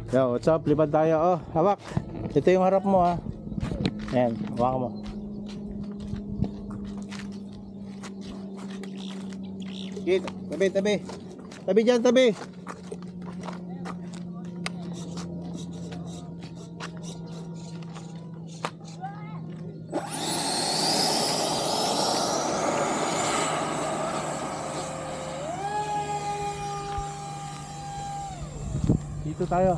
Yo, what's up? Lipad tayo. Oh, hawak. Ito yung harap mo, ha. Ayan, hawak mo. Sige, tabi, tabi. Tabi dyan, tabi. Dito tayo.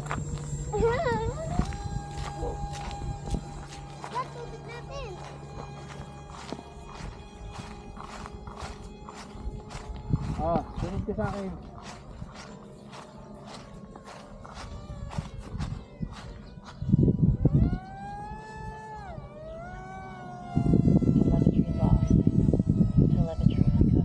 Tubig natin. Sunod ka sa akin. Telemetry lost. Telemetry recovered.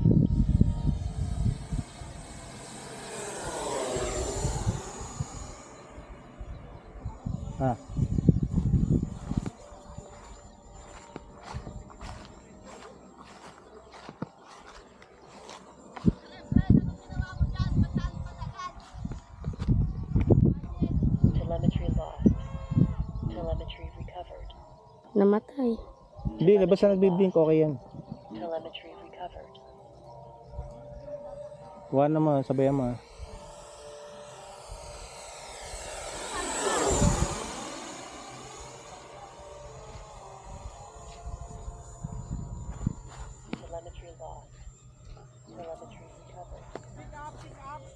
Telemetry lost. Telemetry recovered. Namatay. Hindi, basta nagbiblink, okay yan. Telemetry recovered. Kuha na mo, sabayan mo. Telemetry lost. Telemetry recovered. Telemetry lost.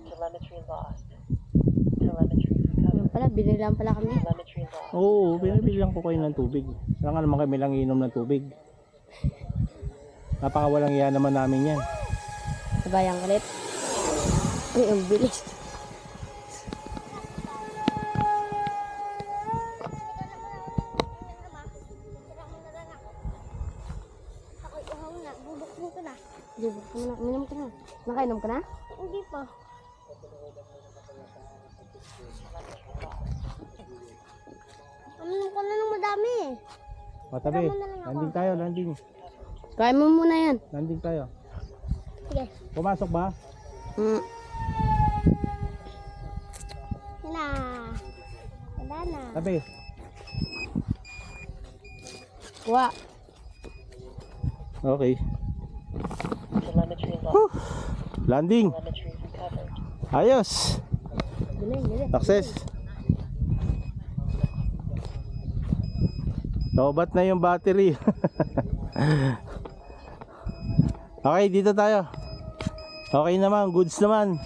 Telemetry recovered. Yung pala, binilang pala kami. Telemetry lost. Oo, pinabilang ko kayo ng tubig. Saan nga naman kami lang inom ng tubig. Napakawalang iya naman namin yan. Sabayang ulit. Ay, ang bilis. Bubuk mo na. Uminom ka na. Nakainom ka na? Hindi pa. Uminom ka na ng madami. Matabi, landing tayo, landing. Kaya mo muna yan. Landing tayo. Sige. Pumasok ba? Yan na. Wala na. Tabi. Kuha. Okay. Telemetry lost. Landing. Telemetry recovered. Ayos. Bilis, bilis. Success. Lobat na yung battery. Okay, dito tayo. Okay naman, goods naman.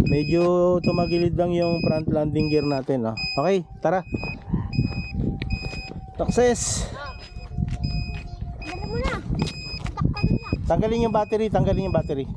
Medyo tumagilid lang yung front landing gear natin, oh. Okay, tara. Success. Dali mo na. Takpan na. Tanggalin yung battery, tanggalin yung battery.